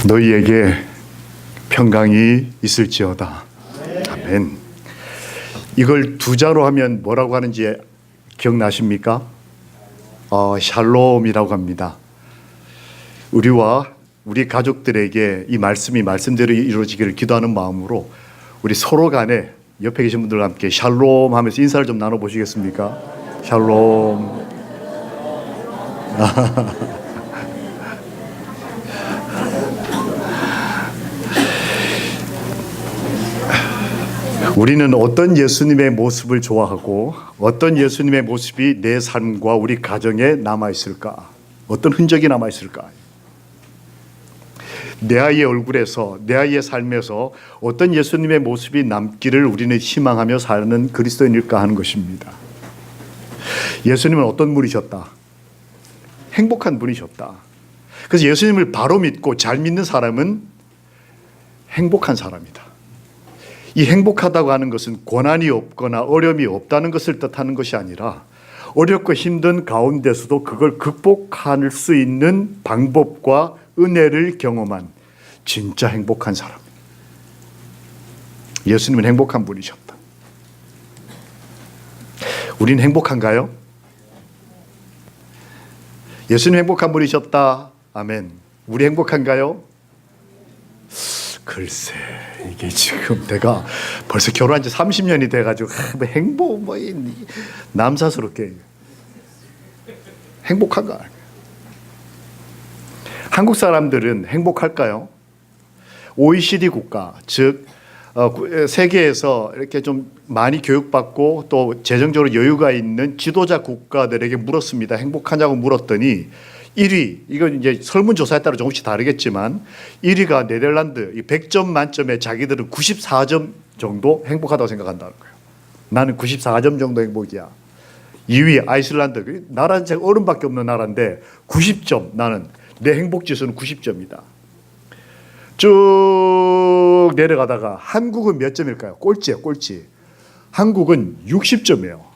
너희에게 평강이 있을지어다. 아멘. 이걸 두 자로 하면 뭐라고 하는지 기억나십니까? 샬롬이라고 합니다. 우리와 우리 가족들에게 이 말씀이 말씀대로 이루어지기를 기도하는 마음으로 우리 서로 간에 옆에 계신 분들과 함께 샬롬 하면서 인사를 좀 나눠보시겠습니까? 샬롬. 우리는 어떤 예수님의 모습을 좋아하고 어떤 예수님의 모습이 내 삶과 우리 가정에 남아있을까? 어떤 흔적이 남아있을까? 내 아이의 얼굴에서, 내 아이의 삶에서 어떤 예수님의 모습이 남기를 우리는 희망하며 사는 그리스도인일까 하는 것입니다. 예수님은 어떤 분이셨다? 행복한 분이셨다. 그래서 예수님을 바로 믿고 잘 믿는 사람은 행복한 사람이다. 이 행복하다고 하는 것은 고난이 없거나 어려움이 없다는 것을 뜻하는 것이 아니라 어렵고 힘든 가운데서도 그걸 극복할 수 있는 방법과 은혜를 경험한 진짜 행복한 사람. 예수님은 행복한 분이셨다. 우린 행복한가요? 예수님 행복한 분이셨다. 아멘. 우리 행복한가요? 글쎄, 이게 지금 내가 벌써 결혼한 지 30년이 돼가지고 행복 남사스럽게 행복한가? 한국 사람들은 행복할까요? OECD 국가, 즉 세계에서 이렇게 좀 많이 교육받고 또 재정적으로 여유가 있는 지도자 국가들에게 물었습니다. 행복하냐고 물었더니 1위, 이건 이제 설문조사에 따라 조금씩 다르겠지만 1위가 네덜란드, 100점 만점에 자기들은 94점 정도 행복하다고 생각한다는 거예요. 나는 94점 정도 행복이야. 2위 아이슬란드, 나라는 제가 어른밖에 없는 나라인데 90점, 나는 내 행복지수는 90점이다. 쭉 내려가다가 한국은 몇 점일까요? 꼴찌예요, 꼴찌. 한국은 60점이에요.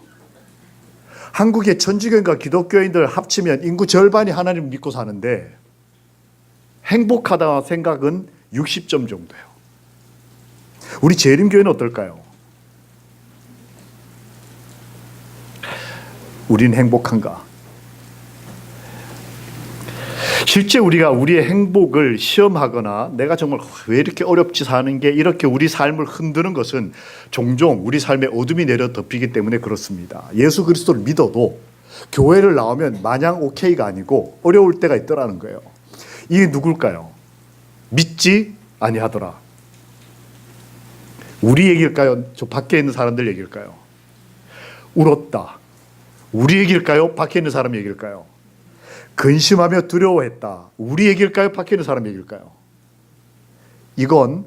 한국의 천주교인과 기독교인들 합치면 인구 절반이 하나님을 믿고 사는데 행복하다는 생각은 60점 정도예요. 우리 재림교회는 어떨까요? 우리는 행복한가? 실제 우리가 우리의 행복을 시험하거나 내가 정말 왜 이렇게 어렵지 사는 게 이렇게 우리 삶을 흔드는 것은 종종 우리 삶에 어둠이 내려 덮이기 때문에 그렇습니다. 예수 그리스도를 믿어도 교회를 나오면 마냥 오케이가 아니고 어려울 때가 있더라는 거예요. 이게 누굴까요? 믿지 아니하더라. 우리 얘기일까요? 저 밖에 있는 사람들 얘기일까요? 울었다. 우리 얘기일까요? 밖에 있는 사람 얘기일까요? 근심하며 두려워했다. 우리 얘기일까요? 밖에 있는 사람 얘기일까요? 이건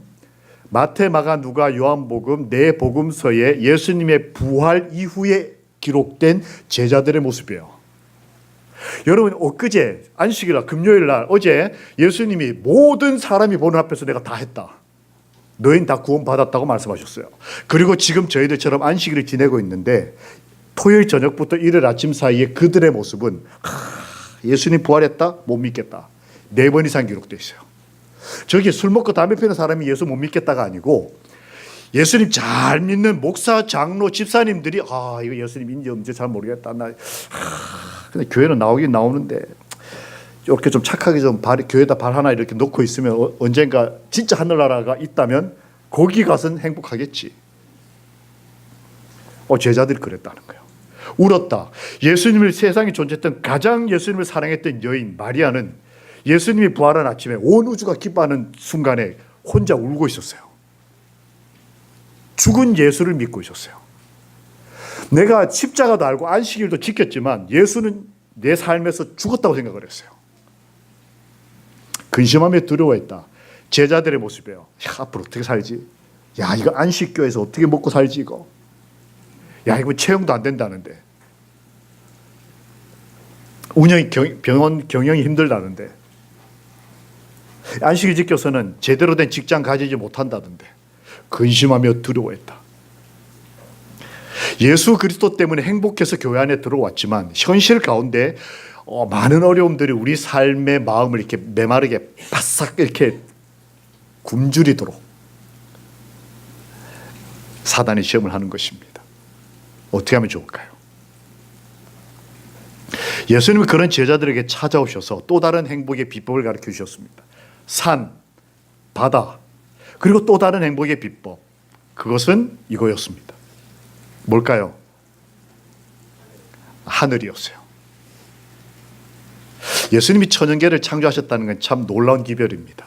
마태, 마가, 누가, 요한복음 네 복음서에 예수님의 부활 이후에 기록된 제자들의 모습이에요. 여러분, 엊그제 안식일날 금요일 날 어제 예수님이 모든 사람이 보는 앞에서 내가 다 했다. 너희는 다 구원받았다고 말씀하셨어요. 그리고 지금 저희들처럼 안식일을 지내고 있는데 토요일 저녁부터 일요일 아침 사이에 그들의 모습은 예수님 부활했다? 못 믿겠다. 4번 이상 기록되어 있어요. 저기 술 먹고 담배 피우는 사람이 예수 못 믿겠다가 아니고 예수님 잘 믿는 목사, 장로, 집사님들이 이거 예수님인지 없는지 잘 모르겠다. 근데 교회는 나오긴 나오는데 이렇게 좀 착하게 좀 교회에다 발 하나 이렇게 놓고 있으면 언젠가 진짜 하늘나라가 있다면 거기 가서는 행복하겠지. 제자들이 그랬다는 거예요. 울었다. 예수님을 세상에 존재했던 가장 예수님을 사랑했던 여인 마리아는 예수님이 부활한 아침에 온 우주가 기뻐하는 순간에 혼자 울고 있었어요. 죽은 예수를 믿고 있었어요. 내가 십자가도 알고 안식일도 지켰지만 예수는 내 삶에서 죽었다고 생각을 했어요. 근심하며 두려워했다. 제자들의 모습이에요. 앞으로 어떻게 살지? 이거 안식교에서 어떻게 먹고 살지 이거? 이거 채용도 안 된다는데. 병원 경영이 힘들다는데. 안식일 지켜서는 제대로 된 직장 가지지 못한다던데. 근심하며 두려워했다. 예수 그리스도 때문에 행복해서 교회 안에 들어왔지만 현실 가운데 많은 어려움들이 우리 삶의 마음을 이렇게 메마르게 바싹 이렇게 굶주리도록 사단이 시험을 하는 것입니다. 어떻게 하면 좋을까요? 예수님은 그런 제자들에게 찾아오셔서 또 다른 행복의 비법을 가르쳐 주셨습니다. 산, 바다, 그리고 또 다른 행복의 비법. 그것은 이거였습니다. 뭘까요? 하늘이었어요. 예수님이 천연계를 창조하셨다는 건 참 놀라운 기별입니다.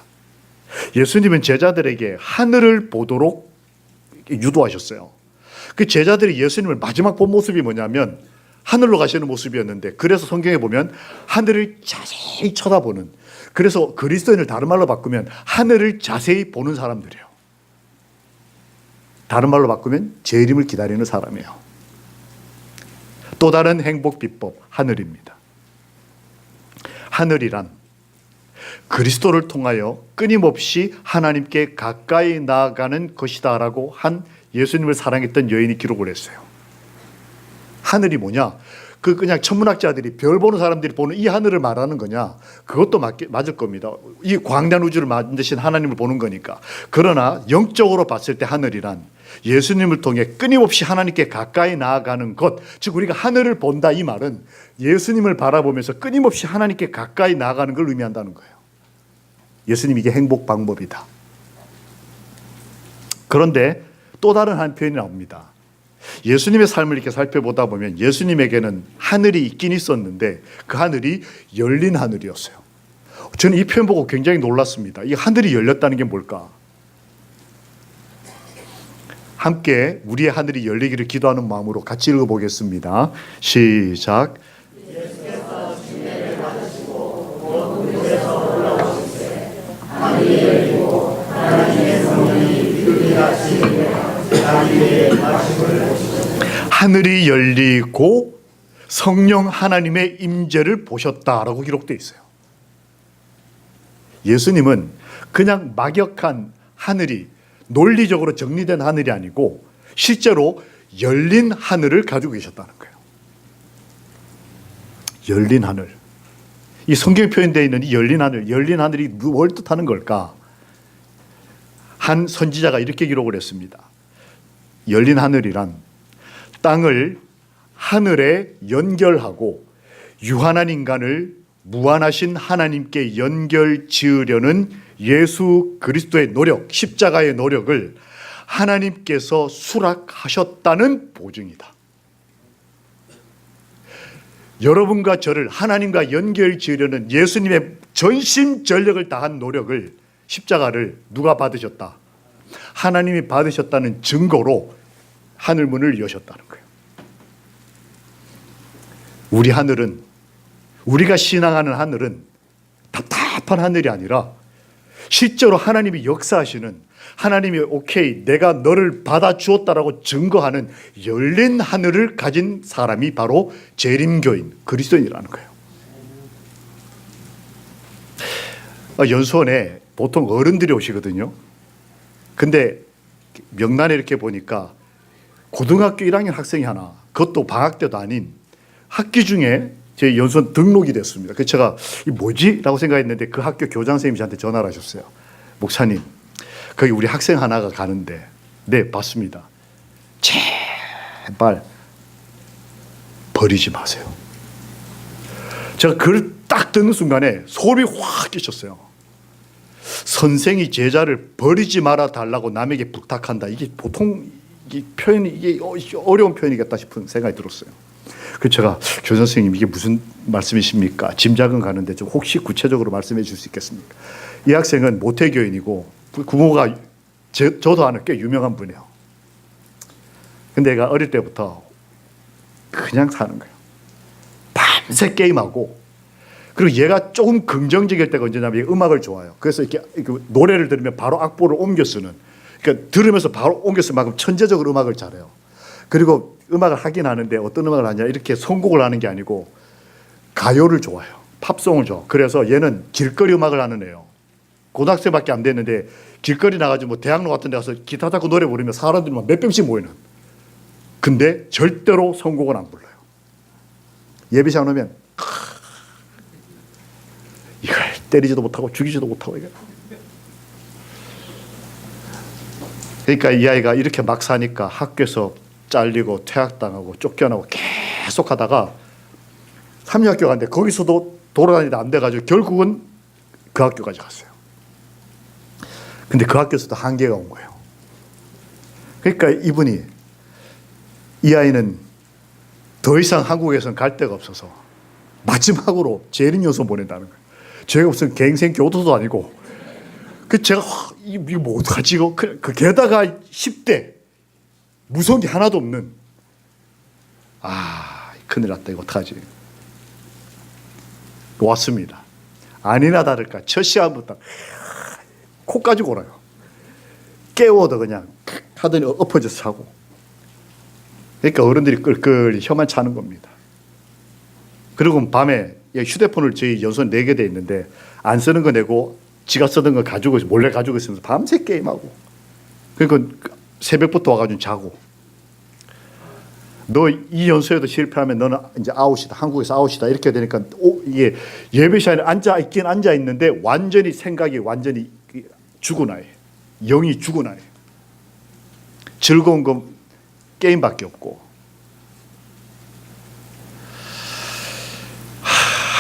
예수님은 제자들에게 하늘을 보도록 유도하셨어요. 그 제자들이 예수님을 마지막 본 모습이 뭐냐면 하늘로 가시는 모습이었는데, 그래서 성경에 보면 하늘을 자세히 쳐다보는, 그래서 그리스도인을 다른 말로 바꾸면 하늘을 자세히 보는 사람들이에요. 다른 말로 바꾸면 재림을 기다리는 사람이에요. 또 다른 행복 비법, 하늘입니다. 하늘이란 그리스도를 통하여 끊임없이 하나님께 가까이 나아가는 것이다라고 한 예수님을 사랑했던 여인이 기록을 했어요. 하늘이 뭐냐? 그냥 천문학자들이 별 보는 사람들이 보는 이 하늘을 말하는 거냐? 그것도 맞을 겁니다. 이 광대한 우주를 만드신 하나님을 보는 거니까. 그러나 영적으로 봤을 때 하늘이란 예수님을 통해 끊임없이 하나님께 가까이 나아가는 것, 즉 우리가 하늘을 본다, 이 말은 예수님을 바라보면서 끊임없이 하나님께 가까이 나아가는 걸 의미한다는 거예요. 예수님, 이게 행복 방법이다. 그런데 또 다른 한 표현이 나옵니다. 예수님의 삶을 이렇게 살펴보다 보면 예수님에게는 하늘이 있긴 있었는데 그 하늘이 열린 하늘이었어요. 저는 이 표현 보고 굉장히 놀랐습니다. 이 하늘이 열렸다는 게 뭘까? 함께 우리의 하늘이 열리기를 기도하는 마음으로 같이 읽어보겠습니다. 시작. 예수께서 침례를 받으시고 높은 곳에서 올라오시되 하늘이 열리고 하나님의 성령이 비둘기같이 자기 위에 마심을 보시고, 하늘이 열리고 성령 하나님의 임재를 보셨다라고 기록되어 있어요. 예수님은 그냥 막역한 하늘이, 논리적으로 정리된 하늘이 아니고 실제로 열린 하늘을 가지고 계셨다는 거예요. 열린 하늘. 이 성경에 표현되어 있는 이 열린 하늘이 뭘 뜻하는 걸까? 한 선지자가 이렇게 기록을 했습니다. 열린 하늘이란 땅을 하늘에 연결하고 유한한 인간을 무한하신 하나님께 연결 지으려는 예수 그리스도의 노력, 십자가의 노력을 하나님께서 수락하셨다는 보증이다. 여러분과 저를 하나님과 연결 지으려는 예수님의 전심전력을 다한 노력을, 십자가를 누가 받으셨다? 하나님이 받으셨다는 증거로 하늘문을 여셨다는 거예요. 우리 하늘은, 우리가 신앙하는 하늘은 답답한 하늘이 아니라 실제로 하나님이 역사하시는, 하나님이 오케이 내가 너를 받아주었다라고 증거하는 열린 하늘을 가진 사람이 바로 재림교인, 그리스도인이라는 거예요. 연수원에 보통 어른들이 오시거든요. 근데 명단에 이렇게 보니까 고등학교 1학년 학생이 하나, 그것도 방학 때도 아닌 학기 중에 제 연수원 등록이 됐습니다. 그래서 제가 이 뭐지? 라고 생각했는데 그 학교 교장 선생님이 저한테 전화를 하셨어요. 목사님, 거기 우리 학생 하나가 가는데. 네, 봤습니다. 제발 버리지 마세요. 제가 그걸 딱 듣는 순간에 소름이 확 끼쳤어요. 선생이 제자를 버리지 말아 달라고 남에게 부탁한다. 이게 보통 이 표현이, 이게 어려운 표현이겠다 싶은 생각이 들었어요. 그래서 제가 교장 선생님, 이게 무슨 말씀이십니까? 짐작은 가는데 좀 혹시 구체적으로 말씀해 주실 수 있겠습니까? 이 학생은 모태교인이고 부모가 저도 아는 꽤 유명한 분이에요. 근데 얘가 어릴 때부터 그냥 사는 거예요. 밤새 게임하고, 그리고 얘가 조금 긍정적일 때가 언제냐면 얘가 음악을 좋아해요. 그래서 이렇게 노래를 들으면 바로 악보를 옮겨 쓰는, 그러니까 들으면서 바로 옮겨 쓰는 만큼 천재적으로 음악을 잘해요. 그리고 음악을 하긴 하는데 어떤 음악을 하냐, 이렇게 선곡을 하는 게 아니고 가요를 좋아해요. 팝송을 좋아. 그래서 얘는 길거리 음악을 하는 애예요. 고등학생밖에 안 됐는데 길거리 나가지고 뭐 대학로 같은 데 가서 기타 잡고 노래 부르면 사람들이 막 몇 명씩 모이는. 근데 절대로 선곡은 안 불러요. 예배 시간 오면 이걸 때리지도 못하고 죽이지도 못하고 이게. 그러니까 이 아이가 이렇게 막 사니까 학교에서 잘리고 퇴학당하고 쫓겨나고 계속 하다가 삼류학교 갔는데 거기서도 돌아다니다 안 돼가지고 결국은 그 학교까지 갔어요. 근데 그 학교에서도 한계가 온 거예요. 그러니까 이 아이는 더 이상 한국에서는 갈 데가 없어서 마지막으로 재림연수 보낸다는 거예요. 제가 무슨 갱생 교도도 아니고, 제가 이거 뭐 어떡하지 이거. 게다가 10대 무서운 게 하나도 없는, 큰일 났다 이거 어떡하지. 왔습니다. 아니나 다를까 첫 시간부터 코까지 골아요. 깨워도 그냥 하더니 엎어져서 자고. 그러니까 어른들이 끌끌 혀만 차는 겁니다. 그리고 밤에 휴대폰을 저희 연손 4개 돼 있는데 안 쓰는 거 내고 지가 쓰던 거 가지고 몰래 가지고 있으면서 밤새 게임하고. 그러니까 새벽부터 와가지고 자고. 너 이 연수에도 실패하면 너는 이제 아웃이다. 한국에서 아웃이다. 이렇게 되니까 이게 예배 시간에 앉아 있긴 앉아 있는데 완전히 생각이 완전히 죽어나요. 영이 죽어나요. 즐거운 건 게임밖에 없고.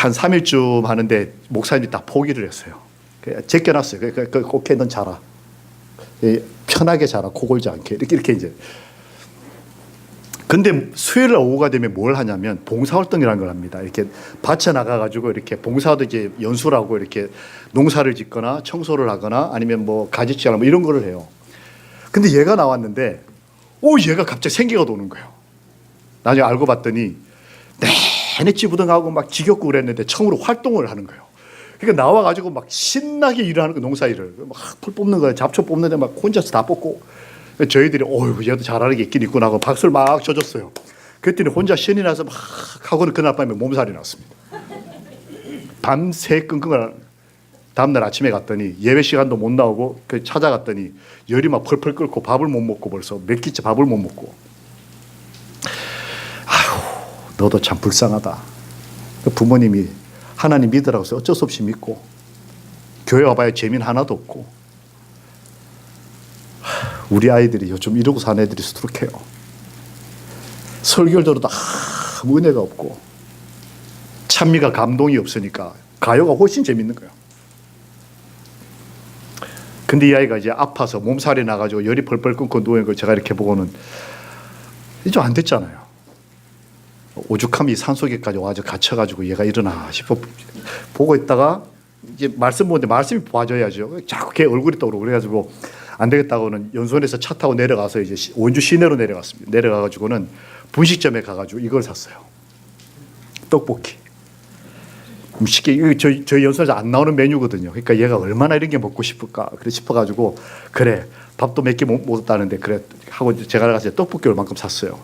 한 3일쯤 하는데 목사님이 다 포기를 했어요. 제껴놨어요. 오케이 넌 자라. 편하게 자라. 코 골지 않게. 이렇게 이제. 근데 수요일 오후가 되면 뭘 하냐면 봉사활동이라는 걸 합니다. 이렇게 밭에 나가가지고 이렇게 봉사도 이제 연수라고 이렇게 농사를 짓거나 청소를 하거나 아니면 뭐 가지치기나 뭐 이런 거를 해요. 근데 얘가 나왔는데, 얘가 갑자기 생기가 도는 거예요. 나중에 알고 봤더니 내내 찌부둥하고 막 지겹고 그랬는데 처음으로 활동을 하는 거예요. 그러니까 나와가지고 막 신나게 일을 하는 거, 농사일을. 막 풀 뽑는 거예요. 잡초 뽑는데 막 혼자서 다 뽑고. 저희들이 얘도 잘하는 게 있긴 있구나 하고 박수를 막 쳐줬어요. 그랬더니 혼자 신이 나서 막 하고는 그날 밤에 몸살이 났습니다. 밤새 끙끙을. 다음날 아침에 갔더니 예배 시간도 못 나오고 찾아갔더니 열이 막 펄펄 끓고 밥을 못 먹고 벌써 몇 끼째 밥을 못 먹고. 아휴, 너도 참 불쌍하다. 부모님이 하나님 믿으라고 해서 어쩔 수 없이 믿고 교회 와봐야 재미는 하나도 없고. 우리 아이들이 요즘 이러고 사는 애들이 수두룩해요. 설교를 들어도 아무 은혜가 없고 찬미가 감동이 없으니까 가요가 훨씬 재밌는 거예요. 근데 이 아이가 이제 아파서 몸살이 나가지고 열이 펄펄 끓고 누워있는 걸 제가 이렇게 보고는 이제 안 됐잖아요. 오죽하면 이 산속에까지 와서 갇혀가지고 얘가 일어나 싶어 보고 있다가 이제 말씀 보는데 말씀이 봐줘야죠. 자꾸 걔 얼굴이 떠오르고 그래가지고 안 되겠다고는 연수원에서 차 타고 내려가서 이제 원주 시내로 내려갔습니다. 내려가가지고는 분식점에 가가지고 이걸 샀어요. 떡볶이. 쉽게 저희 연수원에서 안 나오는 메뉴거든요. 그러니까 얘가 얼마나 이런 게 먹고 싶을까 그래 싶어가지고 그래 밥도 몇 개 못 먹었다는데 그래 하고 제가 가서 떡볶이 얼만큼 샀어요.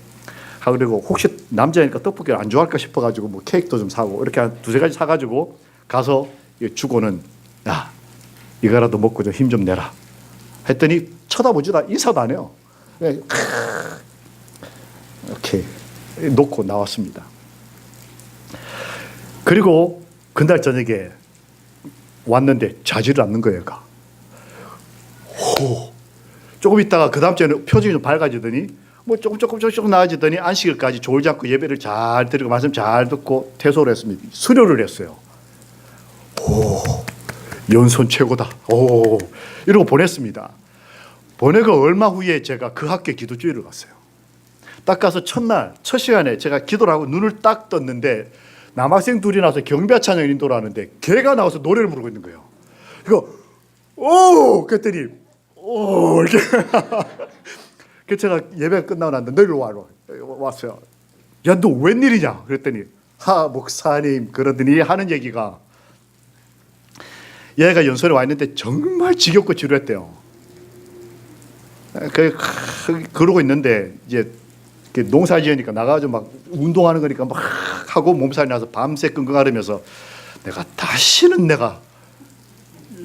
그리고 혹시 남자니까 떡볶이를 안 좋아할까 싶어가지고 뭐 케이크도 좀 사고 이렇게 한 2-3가지 사가지고 가서 주고는 야 이거라도 먹고 좀 힘 좀 내라 했더니 쳐다보지도 인사도 안 해요. 이렇게 놓고 나왔습니다. 그리고 그날 저녁에 왔는데 자지를 않는 거예요. 얘가. 조금 있다가 그 다음 주에는 표정이 좀 밝아지더니 뭐 조금 나아지더니 안식일까지 졸지 않고 예배를 잘 드리고 말씀 잘 듣고 퇴소를 했습니다. 수료를 했어요. 연손 최고다. 이러고 보냈습니다. 보내고 얼마 후에 제가 그 학교에 기도주의를 갔어요. 딱 가서 첫날 첫 시간에 제가 기도를 하고 눈을 딱 떴는데 남학생 둘이 나와서 경배 찬양 인도를 하는데 걔가 나와서 노래를 부르고 있는 거예요. 그랬더니 이렇게 그 제가 예배가 끝나고 났는데 너 일로 왔어요. 야 너 웬일이냐 그랬더니 목사님 그러더니 하는 얘기가 얘가 연설에 와 있는데 정말 지겹고 지루했대요. 그러고 있는데 이제 농사 지으니까 나가가지고 막 운동하는 거니까 막 하고 몸살이 나서 밤새 끙끙 내가 다시는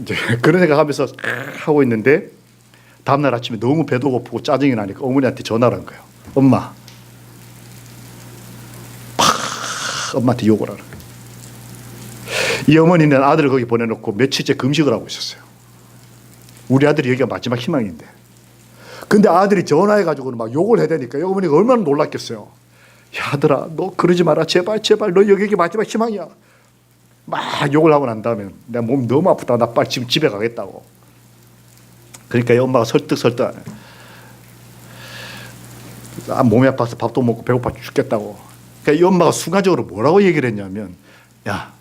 이제 그런 생각하면서 하고 있는데 다음날 아침에 너무 배도 고프고 짜증이 나니까 어머니한테 전화를 한 거예요. 엄마. 엄마한테 욕을 하는 거예요. 이 어머니는 아들을 거기 보내놓고 며칠째 금식을 하고 있었어요. 우리 아들이 여기가 마지막 희망인데. 근데 아들이 전화해가지고는 막 욕을 해대니까 어머니가 얼마나 놀랐겠어요. 야, 아들아, 너 그러지 마라. 제발, 제발. 너 여기 마지막 희망이야. 막 욕을 하고 난 다음에 내가 몸이 너무 아프다. 나 빨리 지금 집에 가겠다고. 그러니까 엄마가 설득 안 해. 몸이 아파서 밥도 먹고 배고파 죽겠다고. 그러니까 이 엄마가 순간적으로 뭐라고 얘기를 했냐면, 야,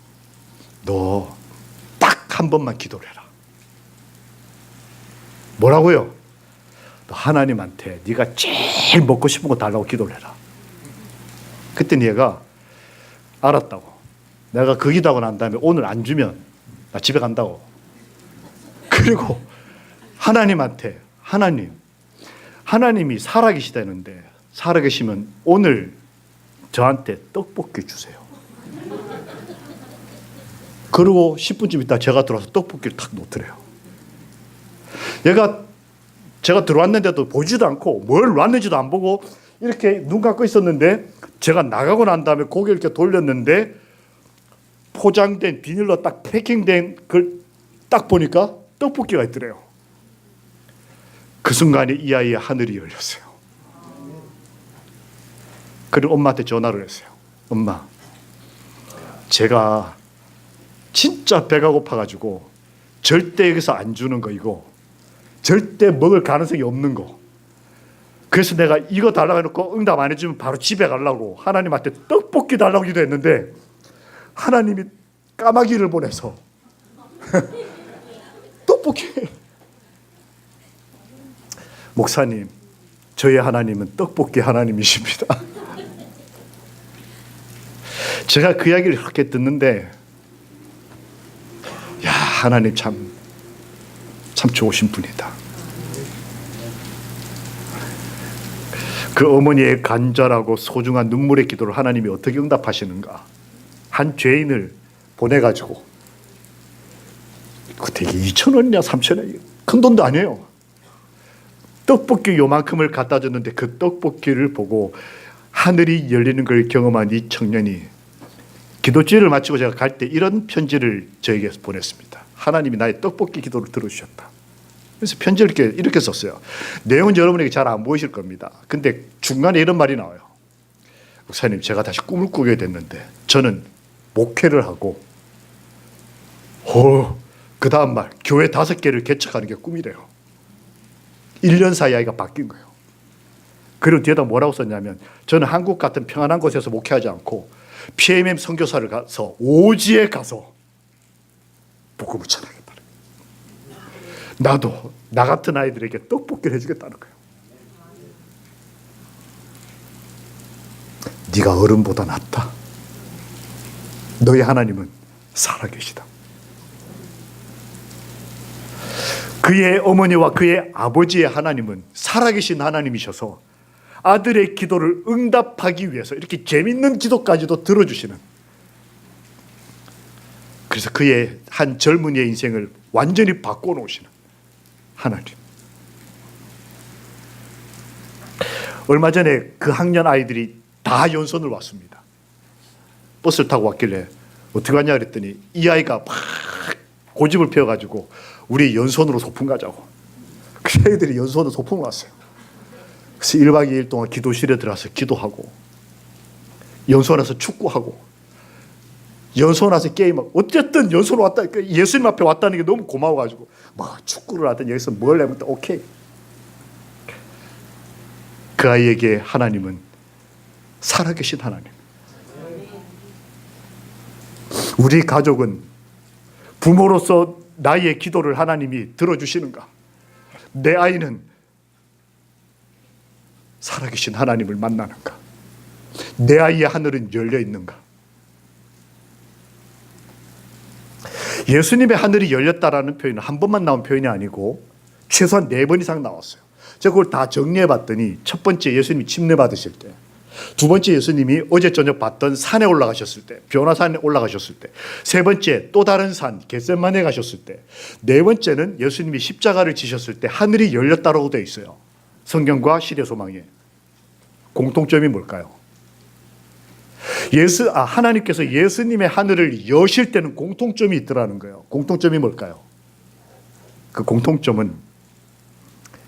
너 딱 한 번만 기도를 해라. 뭐라고요? 너 하나님한테 네가 제일 먹고 싶은 거 달라고 기도를 해라. 그때는 얘가 알았다고. 내가 그 기도하고 난 다음에 오늘 안 주면 나 집에 간다고. 그리고 하나님한테, 하나님이 살아계시다는데, 살아계시면 오늘 저한테 떡볶이 주세요. 그리고 10분쯤 있다 제가 들어와서 떡볶이를 탁 놓더래요. 제가 들어왔는데도 보지도 않고 뭘 놨는지도 안 보고 이렇게 눈 감고 있었는데, 제가 나가고 난 다음에 고개를 이렇게 돌렸는데 포장된 비닐로 딱 패킹된 걸 딱 보니까 떡볶이가 있더래요. 그 순간에 이 아이의 하늘이 열렸어요. 그리고 엄마한테 전화를 했어요. 엄마, 제가 진짜 배가 고파가지고 절대 여기서 안 주는 거, 이거 절대 먹을 가능성이 없는 거. 그래서 내가 이거 달라고 해놓고 응답 안 해주면 바로 집에 가려고 하나님한테 떡볶이 달라고 기도했는데, 하나님이 까마귀를 보내서 떡볶이. 목사님, 저희 하나님은 떡볶이 하나님이십니다. 제가 그 이야기를 그렇게 듣는데, 야, 하나님 참 좋으신 분이다. 그 어머니의 간절하고 소중한 눈물의 기도를 하나님이 어떻게 응답하시는가. 한 죄인을 보내가지고, 그 되게 2,000원이냐 3,000원, 큰 돈도 아니에요. 떡볶이 요만큼을 갖다 줬는데 그 떡볶이를 보고 하늘이 열리는 걸 경험한 이 청년이 기도주일을 마치고 제가 갈 때 이런 편지를 저에게 보냈습니다. 하나님이 나의 떡볶이 기도를 들어주셨다. 그래서 편지를 이렇게 썼어요. 내용은 여러분에게 잘 안 보이실 겁니다. 근데 중간에 이런 말이 나와요. 목사님, 제가 다시 꿈을 꾸게 됐는데 저는 목회를 하고 그 다음 말, 교회 5개를 개척하는 게 꿈이래요. 1년 사이 아이가 바뀐 거예요. 그리고 뒤에다 뭐라고 썼냐면, 저는 한국 같은 평안한 곳에서 목회하지 않고 PMM 선교사를 가서 오지에 가서 복음을 전하겠다. 나도 나 같은 아이들에게 떡볶이를 해주겠다는 거예요. 네가 어른보다 낫다. 너희 하나님은 살아계시다. 그의 어머니와 그의 아버지의 하나님은 살아계신 하나님이셔서 아들의 기도를 응답하기 위해서 이렇게 재밌는 기도까지도 들어주시는, 그래서 그의 한 젊은이의 인생을 완전히 바꿔놓으시는 하나님. 얼마 전에 그 학년 아이들이 다 연선을 왔습니다. 버스를 타고 왔길래 어떻게 왔냐 그랬더니 이 아이가 막 고집을 피워가지고 우리 연선으로 소풍 가자고. 그 애들이 연선으로 소풍을 왔어요. 그래서 1박 2일 동안 기도실에 들어가서 기도하고, 연선 와서 축구하고, 연선 와서 게임하고, 어쨌든 연선 왔다, 예수님 앞에 왔다는 게 너무 고마워가지고 뭐 축구를 하든 여기서 뭘 하면 오케이. 그 아이에게 하나님은 살아계신 하나님. 우리 가족은 부모로서 나의 기도를 하나님이 들어주시는가? 내 아이는 살아계신 하나님을 만나는가? 내 아이의 하늘은 열려 있는가? 예수님의 하늘이 열렸다라는 표현은 한 번만 나온 표현이 아니고 최소한 4번 이상 나왔어요. 제가 그걸 다 정리해 봤더니, 첫 번째 예수님이 침례 받으실 때, 두 번째 예수님이 어제 저녁 봤던 산에 올라가셨을 때, 변화산에 올라가셨을 때, 세 번째 또 다른 산 겟세마네 가셨을 때, 네 번째는 예수님이 십자가를 지셨을 때 하늘이 열렸다라고 되어 있어요. 성경과 시대 소망에 공통점이 뭘까요? 하나님께서 예수님의 하늘을 여실 때는 공통점이 있더라는 거예요. 공통점이 뭘까요? 그 공통점은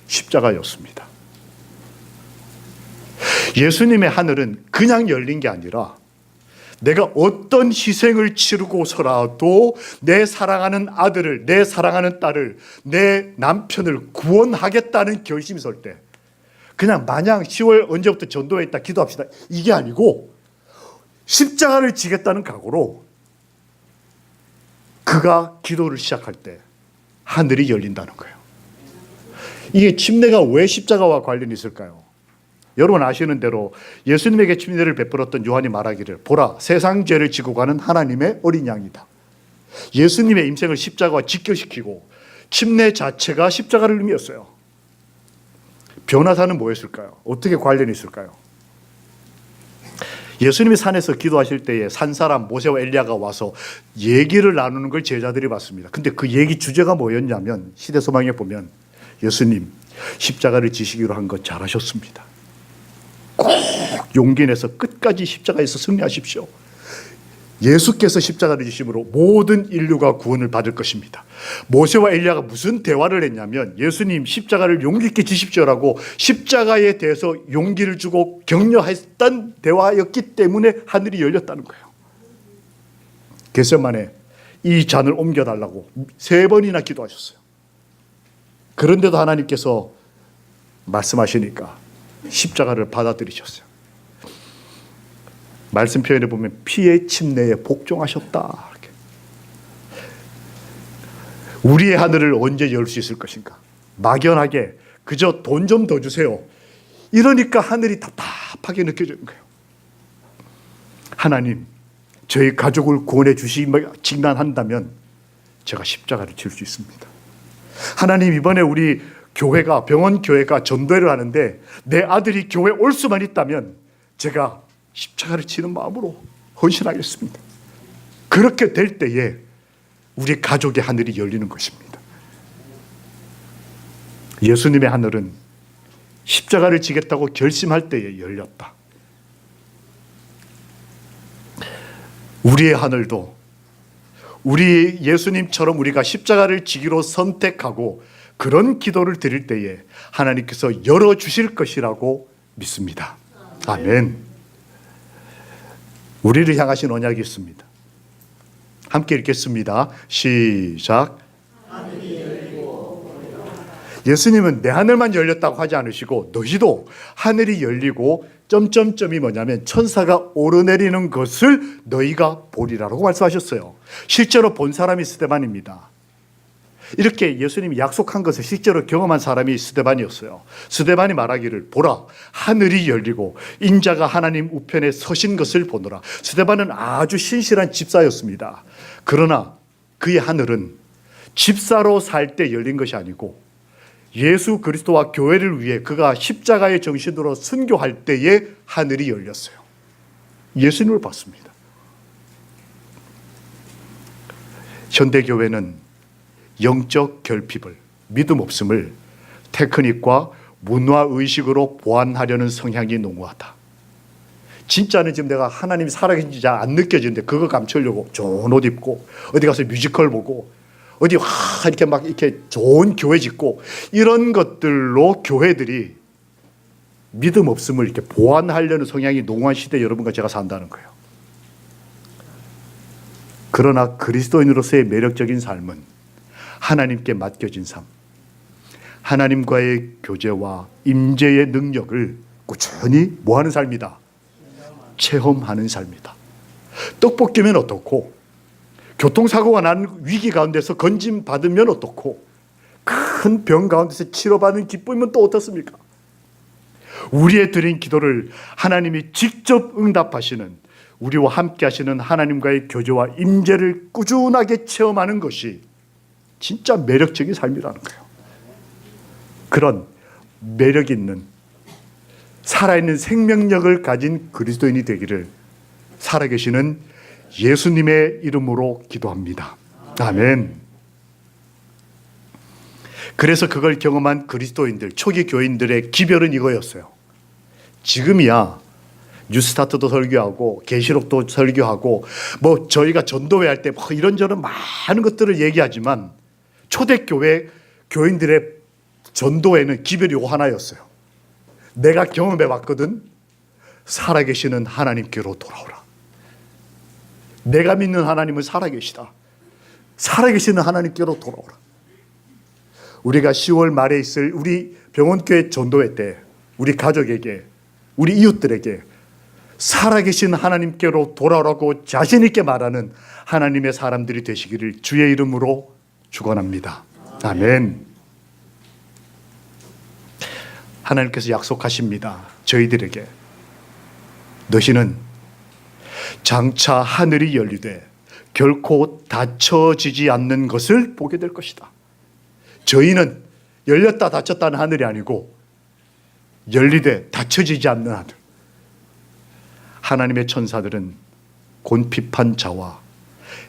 십자가였습니다. 예수님의 하늘은 그냥 열린 게 아니라 내가 어떤 희생을 치르고서라도 내 사랑하는 아들을, 내 사랑하는 딸을, 내 남편을 구원하겠다는 결심이 설 때, 그냥 마냥 10월 언제부터 전도회 있다 기도합시다 이게 아니고 십자가를 지겠다는 각오로 그가 기도를 시작할 때 하늘이 열린다는 거예요. 이게 침례가 왜 십자가와 관련이 있을까요? 여러분 아시는 대로 예수님에게 침례를 베풀었던 요한이 말하기를, 보라 세상 죄를 지고 가는 하나님의 어린 양이다. 예수님의 임생을 십자가와 직결시키고 침례 자체가 십자가를 의미했어요. 변화사는 뭐였을까요? 어떻게 관련이 있을까요? 예수님이 산에서 기도하실 때에 산 사람 모세와 엘리야가 와서 얘기를 나누는 걸 제자들이 봤습니다. 근데 그 얘기 주제가 뭐였냐면, 시대소망에 보면 예수님 십자가를 지시기로 한 것 잘하셨습니다. 꼭 용기 내서 끝까지 십자가에서 승리하십시오. 예수께서 십자가를 지심으로 모든 인류가 구원을 받을 것입니다. 모세와 엘리야가 무슨 대화를 했냐면, 예수님 십자가를 용기 있게 지십시오라고 십자가에 대해서 용기를 주고 격려했던 대화였기 때문에 하늘이 열렸다는 거예요. 겟세마네 이 잔을 옮겨달라고 3번이나 기도하셨어요. 그런데도 하나님께서 말씀하시니까 십자가를 받아들이셨어요. 말씀 표현에 보면 피의 침례에 복종하셨다. 이렇게. 우리의 하늘을 언제 열 수 있을 것인가? 막연하게 그저 돈 좀 더 주세요. 이러니까 하늘이 답답하게 느껴지는 거예요. 하나님, 저희 가족을 구원해 주시며 직난한다면 제가 십자가를 질 수 있습니다. 하나님, 이번에 우리 교회가, 병원 교회가 전도회를 하는데 내 아들이 교회 올 수만 있다면 제가 십자가를 지는 마음으로 헌신하겠습니다. 그렇게 될 때에 우리 가족의 하늘이 열리는 것입니다. 예수님의 하늘은 십자가를 지겠다고 결심할 때에 열렸다. 우리의 하늘도 우리 예수님처럼 우리가 십자가를 지기로 선택하고 그런 기도를 드릴 때에 하나님께서 열어주실 것이라고 믿습니다. 아멘. 우리를 향하신 언약이 있습니다. 함께 읽겠습니다. 시작. 예수님은 내 하늘만 열렸다고 하지 않으시고 너희도 하늘이 열리고 점점점이 뭐냐면 천사가 오르내리는 것을 너희가 보리라라고 말씀하셨어요. 실제로 본 사람이 스데반입니다. 이렇게 예수님이 약속한 것을 실제로 경험한 사람이 스데반이었어요. 스데반이 말하기를, 보라 하늘이 열리고 인자가 하나님 우편에 서신 것을 보노라. 스데반은 아주 신실한 집사였습니다. 그러나 그의 하늘은 집사로 살 때 열린 것이 아니고 예수 그리스도와 교회를 위해 그가 십자가의 정신으로 순교할 때에 하늘이 열렸어요. 예수님을 봤습니다. 현대교회는 영적 결핍을, 믿음 없음을 테크닉과 문화의식으로 보완하려는 성향이 농후하다. 진짜는 지금 내가 하나님이 살아계신지 잘 안 느껴지는데 그거 감추려고 좋은 옷 입고 어디 가서 뮤지컬 보고 어디 이렇게 막 이렇게 좋은 교회 짓고 이런 것들로 교회들이 믿음 없음을 이렇게 보완하려는 성향이 농후한 시대에 여러분과 제가 산다는 거예요. 그러나 그리스도인으로서의 매력적인 삶은 하나님께 맡겨진 삶, 하나님과의 교제와 임재의 능력을 꾸준히 뭐하는 삶이다? 체험하는 삶이다. 떡볶이면 어떻고, 교통사고가 난 위기 가운데서 건짐받으면 어떻고, 큰 병 가운데서 치료받는 기쁨이면 또 어떻습니까? 우리의 드린 기도를 하나님이 직접 응답하시는, 우리와 함께 하시는 하나님과의 교제와 임재를 꾸준하게 체험하는 것이 진짜 매력적인 삶이라는 거예요. 그런 매력 있는 살아있는 생명력을 가진 그리스도인이 되기를 살아계시는 예수님의 이름으로 기도합니다. 아멘. 그래서 그걸 경험한 그리스도인들, 초기 교인들의 기별은 이거였어요. 지금이야 뉴스타트도 설교하고 계시록도 설교하고 뭐 저희가 전도회 할 때 뭐 이런저런 많은 것들을 얘기하지만 초대교회 교인들의 전도회는 기별이 요 하나였어요. 내가 경험해 봤거든. 살아계시는 하나님께로 돌아오라. 내가 믿는 하나님은 살아계시다. 살아계시는 하나님께로 돌아오라. 우리가 10월 말에 있을 우리 병원교회 전도회 때 우리 가족에게, 우리 이웃들에게 살아계신 하나님께로 돌아오라고 자신 있게 말하는 하나님의 사람들이 되시기를 주의 이름으로 축원합니다. 아멘. 하나님께서 약속하십니다. 저희들에게 너희는 장차 하늘이 열리되 결코 닫혀지지 않는 것을 보게 될 것이다. 저희는 열렸다 닫혔다는 하늘이 아니고 열리되 닫혀지지 않는 하늘. 하나님의 천사들은 곤핍한 자와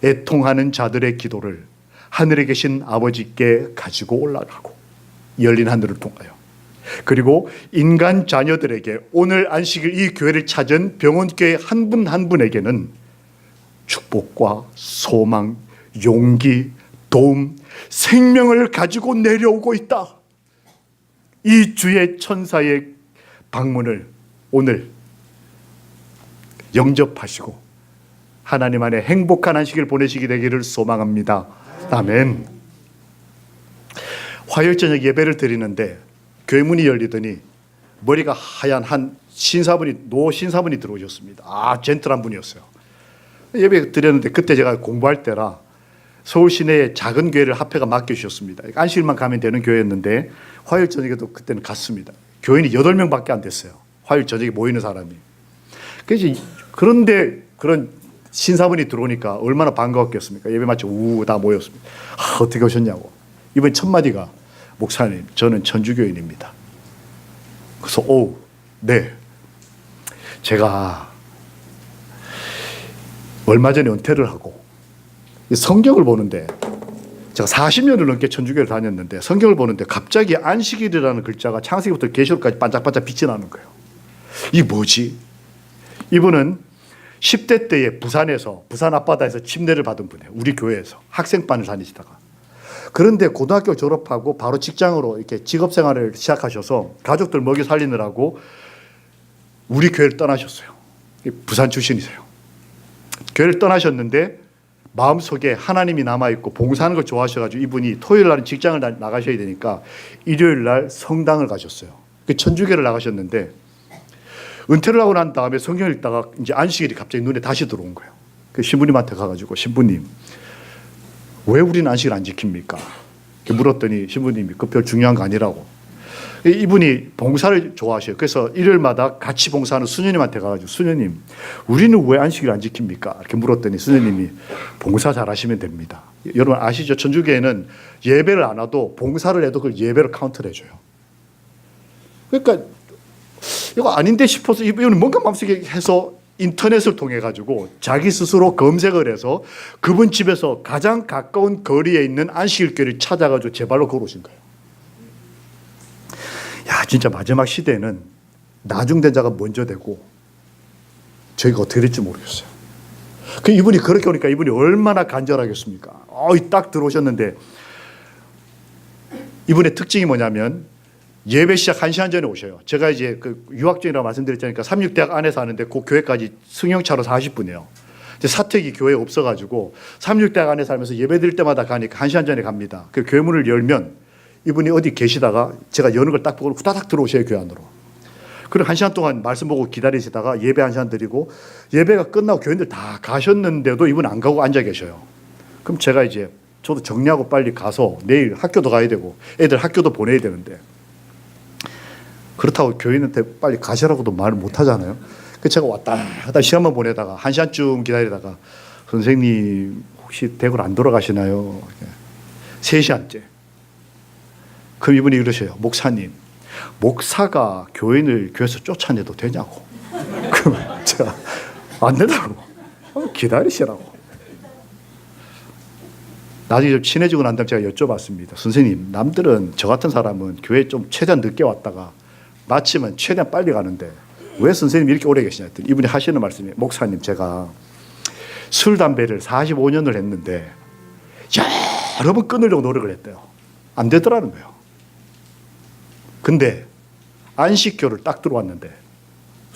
애통하는 자들의 기도를 하늘에 계신 아버지께 가지고 올라가고 열린 하늘을 통하여, 그리고 인간 자녀들에게 오늘 안식일 이 교회를 찾은 병원교회 한 분 한 분에게는 축복과 소망, 용기, 도움, 생명을 가지고 내려오고 있다. 이 주의 천사의 방문을 오늘 영접하시고 하나님 안에 행복한 안식일 보내시게 되기를 소망합니다. 아멘. 화요일 저녁 예배를 드리는데 교회 문이 열리더니 머리가 하얀 한 노 신사분이 들어오셨습니다. 젠틀한 분이었어요. 예배 드렸는데 그때 제가 공부할 때라 서울 시내에 작은 교회를 합회가 맡겨주셨습니다. 안식일만 가면 되는 교회였는데 화요일 저녁에도 그때는 갔습니다. 교인이 8명밖에 안 됐어요. 화요일 저녁에 모이는 사람이. 그런데 그런 신사분이 들어오니까 얼마나 반가웠겠습니까? 예배 마치고 다 모였습니다. 어떻게 오셨냐고. 이번 첫 마디가 목사님, 저는 천주교인입니다. 그래서 네. 제가 얼마 전에 은퇴를 하고 성경을 보는데, 제가 40년을 넘게 천주교를 다녔는데 성경을 보는데 갑자기 안식일이라는 글자가 창세기부터 계시록까지 반짝반짝 빛이 나는 거예요. 이게 뭐지? 이분은 10대 때에 부산 앞바다에서 침례를 받은 분이에요. 우리 교회에서 학생반을 다니시다가. 그런데 고등학교 졸업하고 바로 직장으로 이렇게 직업 생활을 시작하셔서 가족들 먹여 살리느라고 우리 교회를 떠나셨어요. 부산 출신이세요. 교회를 떠나셨는데 마음속에 하나님이 남아있고 봉사하는 걸 좋아하셔가지고 이분이 토요일 날은 직장을 나가셔야 되니까 일요일 날 성당을 가셨어요. 천주교를 나가셨는데 은퇴를 하고 난 다음에 성경 읽다가 이제 안식일이 갑자기 눈에 다시 들어온 거예요. 그 신부님한테 가가지고 신부님, 왜 우리는 안식일 안 지킵니까? 물었더니 신부님이 그 별 중요한 거 아니라고. 이분이 봉사를 좋아하셔요. 그래서 일요일마다 같이 봉사하는 수녀님한테 가가지고 수녀님, 우리는 왜 안식일 안 지킵니까? 이렇게 물었더니 수녀님이 봉사 잘하시면 됩니다. 여러분 아시죠? 천주교에는 예배를 안 와도 봉사를 해도 그걸 예배로 카운트를 해줘요. 그러니까 이거 아닌데 싶어서 이분은 뭔가 마음속에 해서 인터넷을 통해 가지고 자기 스스로 검색을 해서 그분 집에서 가장 가까운 거리에 있는 안식일교회를 찾아가지고 제 발로 걸어오신 거예요. 야, 진짜 마지막 시대에는 나중된 자가 먼저 되고 저희가 어떻게 될지 모르겠어요. 그 이분이 그렇게 오니까 이분이 얼마나 간절하겠습니까? 딱 들어오셨는데 이분의 특징이 뭐냐면 예배 시작 1시간 전에 오셔요. 제가 이제 그 유학 중이라고 말씀드렸잖아요. 삼육대학 안에서 하는데 그 교회까지 승용차로 40분이에요. 사택이 교회에 없어가지고 삼육대학 안에 살면서 예배 드릴 때마다 가니까 1시간 전에 갑니다. 그 교회 문을 열면 이분이 어디 계시다가 제가 여는 걸 딱 보고 후다닥 들어오셔요, 교회 안으로. 그리고 1시간 동안 말씀 보고 기다리시다가 예배 1시간 드리고 예배가 끝나고 교인들 다 가셨는데도 이분 안 가고 앉아 계셔요. 그럼 제가 이제 저도 정리하고 빨리 가서 내일 학교도 가야 되고 애들 학교도 보내야 되는데 그렇다고 교인한테 빨리 가시라고도 말을 못 하잖아요. 그래서 제가 왔다 갔다 시간만 보내다가 1시간쯤 기다리다가 선생님 혹시 댁으로 안 돌아가시나요? 3시간째. 그럼 이분이 그러셔요. 목사님, 목사가 교인을 교회에서 쫓아내도 되냐고. 그러면 제가 안 된다고. 기다리시라고. 나중에 좀 친해지고 난 다음에 제가 여쭤봤습니다. 선생님, 남들은 저 같은 사람은 교회에 좀 최대한 늦게 왔다가 마치면 최대한 빨리 가는데 왜 선생님이 이렇게 오래 계시냐 했더니 이분이 하시는 말씀이 목사님, 제가 술, 담배를 45년을 했는데 여러 번 끊으려고 노력을 했대요. 안 되더라는 거예요. 근데 안식교를 딱 들어왔는데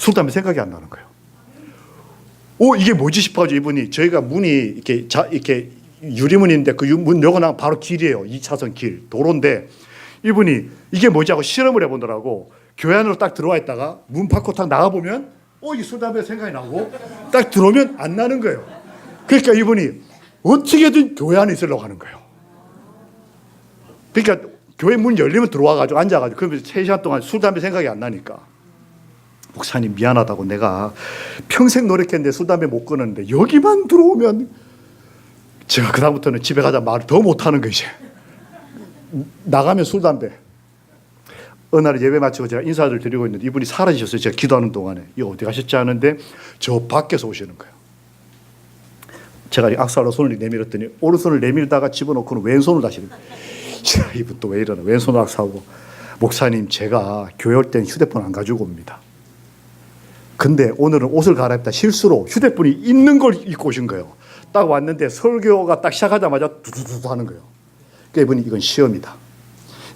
술, 담배 생각이 안 나는 거예요. 이게 뭐지 싶어가지고 이분이, 저희가 문이 이렇게 유리문인데 그 문 열고 바로 길이에요. 2차선 길, 도로인데 이분이 이게 뭐지 하고 실험을 해보더라고. 교회 안으로 딱 들어와 있다가 문 밖으로 딱 나가보면 이게 술, 담배 생각이 나고 딱 들어오면 안 나는 거예요. 그러니까 이분이 어떻게든 교회 안에 있으려고 하는 거예요. 그러니까 교회 문 열리면 들어와가지고 앉아가지고 그러면서 3시간 동안 술, 담배 생각이 안 나니까 목사님 미안하다고 내가 평생 노력했는데 술, 담배 못 끊었는데 여기만 들어오면 제가 그다음부터는 집에 가자 말을 더 못하는 거지. 나가면 술, 담배. 어느 날 예배 마치고 제가 인사를 드리고 있는데 이분이 사라지셨어요. 제가 기도하는 동안에. 이거 어디 가셨지 하는데 저 밖에서 오시는 거예요. 제가 악수하러 손을 내밀었더니 오른손을 내밀다가 집어넣고는 왼손을 다시. 자, 이분 또 왜 이러나. 왼손을 악수하고 목사님 제가 교회 올 때는 휴대폰 안 가지고 옵니다. 근데 오늘은 옷을 갈아입다 실수로 휴대폰이 있는 걸 입고 오신 거예요. 딱 왔는데 설교가 딱 시작하자마자 두두두 하는 거예요. 그러니까 이분이 이건 시험이다.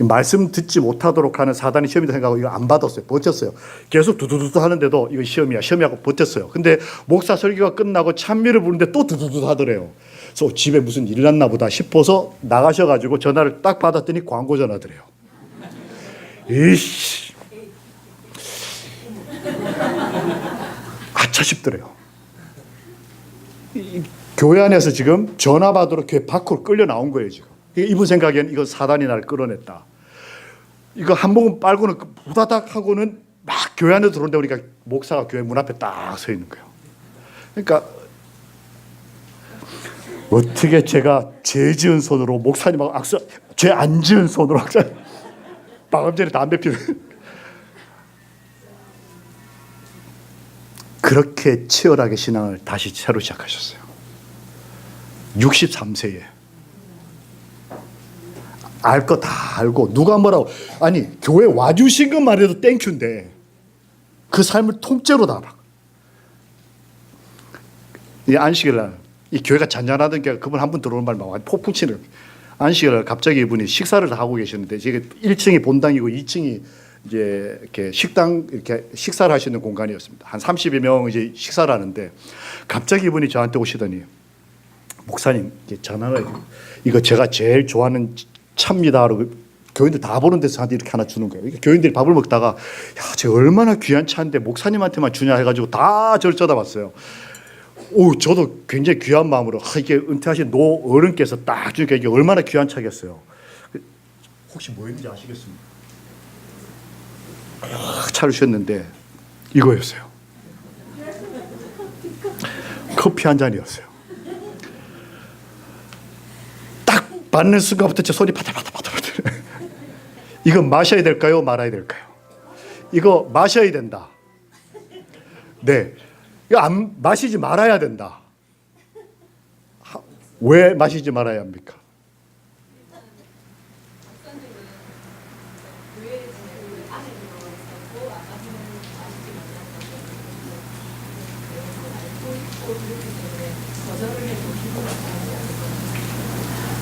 말씀 듣지 못하도록 하는 사단의 시험이다 생각하고 이거 안 받았어요. 버텼어요. 계속 두두두 하는데도 이건 시험이야. 시험이라고 버텼어요. 근데 목사 설교가 끝나고 찬미를 부르는데 또 두두두 하더래요. 그래서 집에 무슨 일 났나 보다 싶어서 나가셔가지고 전화를 딱 받았더니 광고 전화더래요. 이씨. 아차 싶더래요. 교회 안에서 지금 전화 받으러 교회 밖으로 끌려 나온 거예요, 지금. 이분 생각엔 이거 사단이 나를 끌어냈다. 이거 한 모금 빨고는 부다닥 하고는 막 교회 안에 들어오는데 우리가 목사가 교회 문 앞에 딱 서 있는 거예요. 그러니까 어떻게 제가 죄 지은 손으로 목사님하고 악수, 죄 안 지은 손으로 악수, 방금 전에 담배 피는. 그렇게 치열하게 신앙을 다시 새로 시작하셨어요. 63세에. 알 거 다 알고 누가 뭐라고. 아니 교회 와주신 것만 해도 땡큐인데 그 삶을 통째로 다 알아. 이 안식일 날 이 교회가 잔잔하던 게 그분 한 분 들어오는 말만 폭풍 치는. 안식일 날 갑자기 이분이 식사를 다 하고 계셨는데 이게 1층이 본당이고 2층이 이제 이렇게 식당 이렇게 식사를 하시는 공간이었습니다. 한 30여 명 이제 식사를 하는데 갑자기 이분이 저한테 오시더니 목사님 전화가 이거 제가 제일 좋아하는 차입니다. 교인들 다 보는 데서 저한테 이렇게 하나 주는 거예요. 교인들이 밥을 먹다가 야, 저 얼마나 귀한 차인데 목사님한테만 주냐 해가지고 다 저를 쳐다봤어요. 저도 굉장히 귀한 마음으로 이게 은퇴하신 노 어른께서 딱 주니까 이게 얼마나 귀한 차겠어요. 혹시 뭐였는지 아시겠습니까? 차를 주셨는데 이거였어요. 커피 한 잔이었어요. 딱 받는 순간부터 제 손이 바들바들. 이거 마셔야 될까요? 말아야 될까요? 이거 마셔야 된다. 네. 이거 안 마시지 말아야 된다. 왜 마시지 말아야 합니까?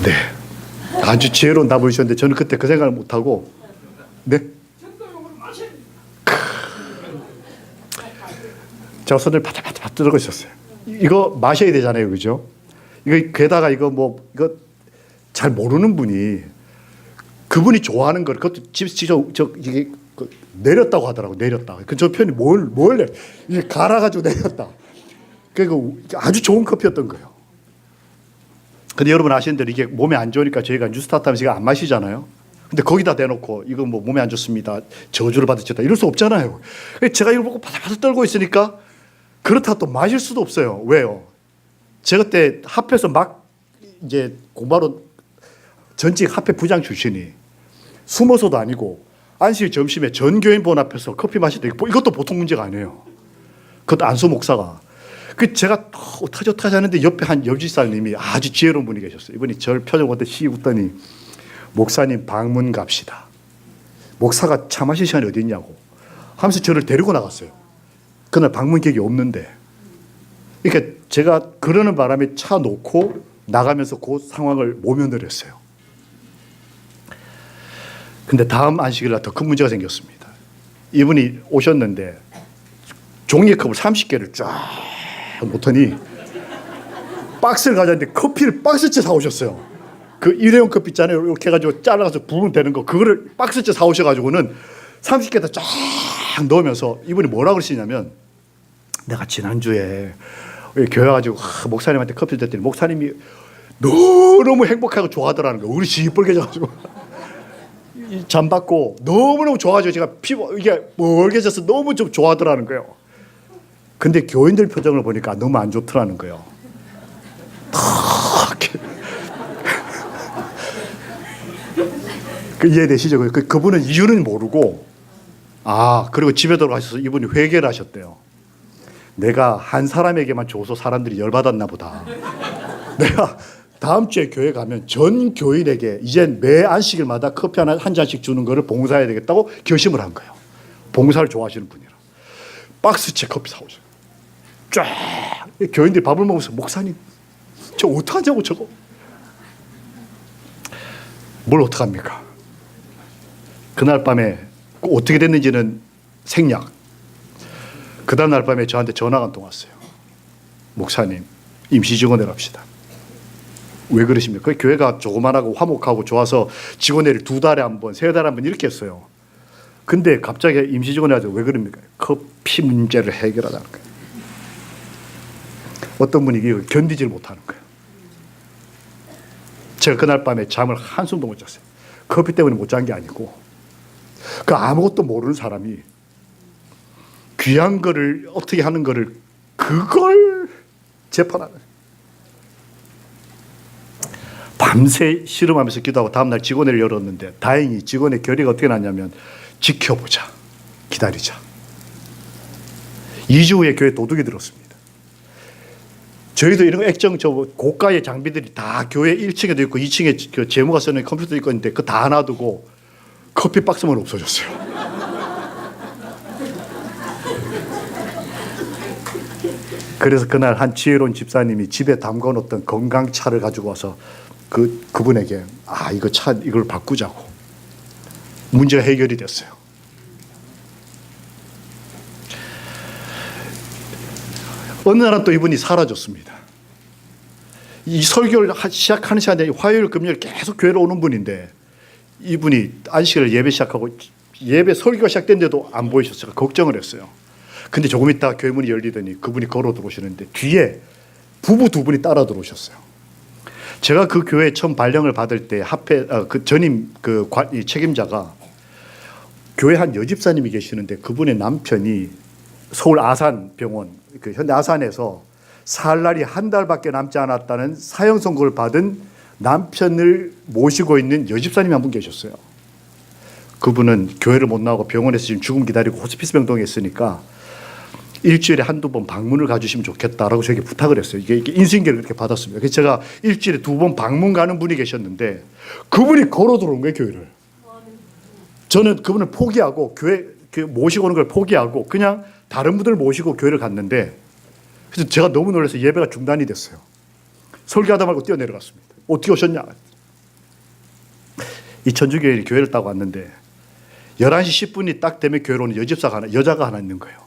네. 아주 지혜로운 답을 주셨는데 저는 그때 그 생각을 못하고 네? 제가 손을 바닥바닥 들고 있었어요. 이거 마셔야 되잖아요. 그죠? 게다가 이거 잘 모르는 분이 그분이 좋아하는 걸 그것도 이게 내렸다고 하더라고. 내렸다. 저 편이 뭘 내? 이게 갈아가지고 내렸다. 그리고 아주 좋은 커피였던 거예요. 근데 여러분 아시는 대로 이게 몸에 안 좋으니까 저희가 뉴스타트 하면서 이거 안 마시잖아요. 근데 거기다 대놓고 이거 몸에 안 좋습니다. 저주를 받으셨다. 이럴 수 없잖아요. 제가 이걸 보고 바닥바닥 떨고 있으니까 그렇다고 또 마실 수도 없어요. 왜요? 제가 그때 합해서 막 이제 공부하러 전직 합회 부장 출신이 숨어서도 아니고 안식 점심에 전 교인 본 앞에서 커피 마시다. 이것도 보통 문제가 아니에요. 그것도 안수 목사가. 제가 어떡하지 하는데 옆에 한 여지살님이 아주 지혜로운 분이 계셨어요. 이분이 저를 표정 보더니 씩 웃더니 목사님 방문 갑시다. 목사가 차 마실 시간이 어디 있냐고 하면서 저를 데리고 나갔어요. 그날 방문객이 없는데. 그러니까 제가 그러는 바람에 차 놓고 나가면서 그 상황을 모면을 했어요. 근데 다음 안식일날 더 큰 문제가 생겼습니다. 이분이 오셨는데 종이컵을 30개를 쫙 놓더니 박스를 가져왔는데 커피를 박스째 사오셨어요. 그 일회용 커피 있잖아요. 이렇게 해가지고 잘라서 부으면 되는 거, 그거를 박스째 사오셔가지고는 30개다 쫙 넣으면서 이분이 뭐라고 그러시냐면, 내가 지난주에 교회 가지고 목사님한테 커피를 줬더니 목사님이 너무 행복하고 좋아하더라는 거예요. 우리 시뻘개져가지고 잠 받고 너무너무 좋아가지고 제가 피부 이게 멀개져서 너무 좀 좋아하더라는 거예요. 근데 교인들 표정을 보니까 너무 안 좋더라는 거예요. 그 이해되시죠? 그분은 이유는 모르고, 그리고 집에 돌아가셔서 이분이 회개를 하셨대요. 내가 한 사람에게만 줘서 사람들이 열받았나 보다. 내가 다음 주에 교회 가면 전 교인에게 이젠 매 안식일마다 커피 한 잔씩 주는 거를 봉사해야 되겠다고 결심을 한 거예요. 봉사를 좋아하시는 분이라. 박스째 커피 사오죠. 쫙. 교인들이 밥을 먹으면서, 목사님, 저 어떡하냐고, 저거. 뭘 어떡합니까? 그날 밤에 어떻게 됐는지는 생략. 그 다음 날 밤에 저한테 전화가 한 통 왔어요. 목사님, 임시 직원을 합시다. 왜 그러십니까? 그 교회가 조그만하고 화목하고 좋아서 직원회를 2달에 한 번, 3달에 한 번 이렇게 했어요. 근데 갑자기 임시 직원이 하죠. 왜 그럽니까? 커피 문제를 해결하자는 거예요. 어떤 분이 이걸 견디질 못하는 거예요. 제가 그날 밤에 잠을 한숨도 못 잤어요. 커피 때문에 못 잔 게 아니고, 그 아무것도 모르는 사람이 귀한 거를 어떻게 하는 거를, 그걸 재판하는 거예요. 밤새 씨름하면서 기도하고 다음날 직원회를 열었는데, 다행히 직원의 결의가 어떻게 났냐면, 지켜보자, 기다리자. 2주 후에 교회 도둑이 들었습니다. 저희도 이런 액정, 고가의 장비들이 다 교회 1층에도 있고 2층에 그 재무가 쓰는 컴퓨터도 있고 있는데, 그거 다 놔두고 커피 박스만 없어졌어요. 그래서 그날 한 지혜로운 집사님이 집에 담궈놓던 건강차를 가지고 와서 그분에게, 이거 차, 이걸 바꾸자고. 문제가 해결이 됐어요. 어느 날은 또 이분이 사라졌습니다. 이 설교를 시작하는 시간에 화요일, 금요일 계속 교회로 오는 분인데, 이분이 안식일 예배 시작하고 예배 설교가 시작된데도 안 보이셨어요. 걱정을 했어요. 근데 조금 있다 교회 문이 열리더니 그분이 걸어 들어오시는데, 뒤에 부부 2분이 따라 들어오셨어요. 제가 그 교회 처음 발령을 받을 때 그 전임 이 책임자가 교회 한 여집사님이 계시는데, 그분의 남편이 서울 아산병원, 현대 아산에서 살 날이 한 달밖에 남지 않았다는 사형 선고를 받은 남편을 모시고 있는 여집사님이 한 분 계셨어요. 그분은 교회를 못 나오고 병원에서 지금 죽음 기다리고 호스피스 병동에 있으니까 일주일에 1-2번 방문을 가주시면 좋겠다라고 저에게 부탁을 했어요. 이게 인수인계를 그렇게 받았습니다. 그래서 제가 일주일에 2번 방문 가는 분이 계셨는데, 그분이 걸어 들어온 거예요, 교회를. 저는 그분을 포기하고, 교회 모시고 오는 걸 포기하고 그냥 다른 분들 모시고 교회를 갔는데, 그래서 제가 너무 놀라서 예배가 중단이 됐어요. 설교하다 말고 뛰어내려갔습니다. 어떻게 오셨냐? 이 천주교인이 교회를 따고 왔는데 11시 10분이 딱 되면 교회로 오는 여자가 하나 있는 거예요.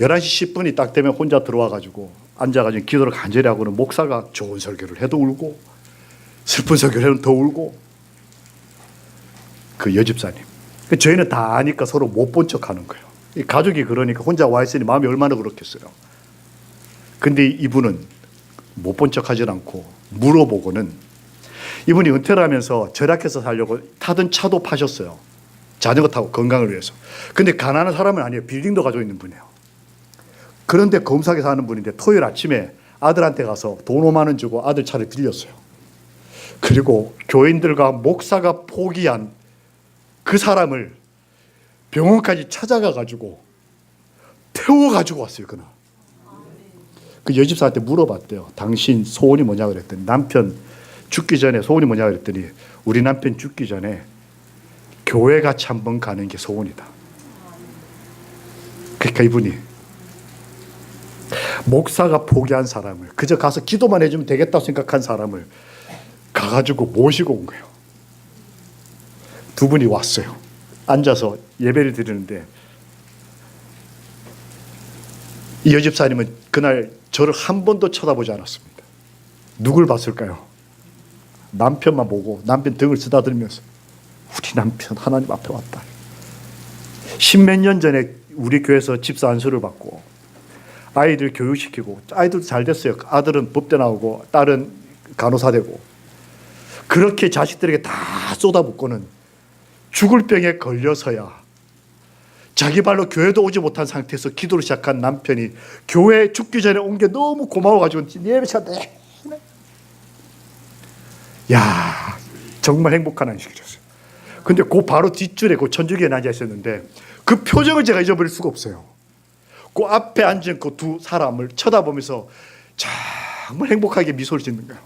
11시 10분이 딱 되면 혼자 들어와가지고 앉아가지고 기도를 간절히 하고는, 목사가 좋은 설교를 해도 울고 슬픈 설교를 해도 더 울고, 그 여집사님. 저희는 다 아니까 서로 못 본 척 하는 거예요. 가족이 그러니까 혼자 와 있으니 마음이 얼마나 그렇겠어요. 근데 이분은 못 본 척 하질 않고 물어보고는, 이분이 은퇴를 하면서 절약해서 살려고 타던 차도 파셨어요. 자전거 타고 건강을 위해서. 근데 가난한 사람은 아니에요. 빌딩도 가지고 있는 분이에요. 그런데 검사하게 사는 분인데, 토요일 아침에 아들한테 가서 돈 5만 원 주고 아들 차를 빌렸어요. 그리고 교인들과 목사가 포기한 그 사람을 병원까지 찾아가가지고 태워가지고 왔어요, 그날. 그 여집사한테 물어봤대요. 당신 소원이 뭐냐 그랬더니, 남편 죽기 전에 소원이 뭐냐 그랬더니, 우리 남편 죽기 전에 교회 같이 한번 가는 게 소원이다. 그러니까 이분이 목사가 포기한 사람을, 그저 가서 기도만 해주면 되겠다고 생각한 사람을 가가지고 모시고 온 거예요. 2분이 왔어요. 앉아서 예배를 드리는데, 이 여집사님은 그날 저를 한 번도 쳐다보지 않았습니다. 누굴 봤을까요? 남편만 보고 남편 등을 쓰다듬으면서 우리 남편 하나님 앞에 왔다. 10몇 년 전에 우리 교회에서 집사 안수를 받고 아이들 교육시키고 아이들도 잘 됐어요. 아들은 법대 나오고 딸은 간호사 되고 그렇게 자식들에게 다 쏟아붓고는 죽을 병에 걸려서야 자기 발로 교회도 오지 못한 상태에서 기도를 시작한 남편이 교회 죽기 전에 온 게 너무 고마워가지고 예배차대. 야, 정말 행복한 안식이었어요. 근데 그 바로 뒷줄에 그 천주교에 앉아 있었는데 그 표정을 제가 잊어버릴 수가 없어요. 그 앞에 앉은 그 두 사람을 쳐다보면서 정말 행복하게 미소를 짓는 거예요.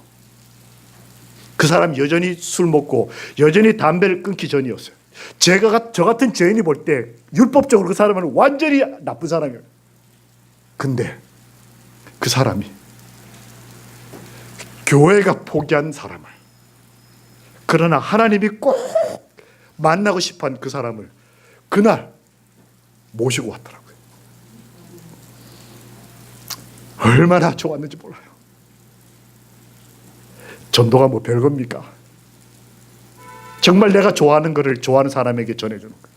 그 사람이 여전히 술 먹고 여전히 담배를 끊기 전이었어요. 저 같은 죄인이 볼 때 율법적으로 그 사람은 완전히 나쁜 사람이에요. 근데 그 사람이 교회가 포기한 사람을, 그러나 하나님이 꼭 만나고 싶어한 그 사람을 그날 모시고 왔더라고요. 얼마나 좋았는지 몰라요. 전도가 뭐 별겁니까? 정말 내가 좋아하는 것을 좋아하는 사람에게 전해주는 거예요.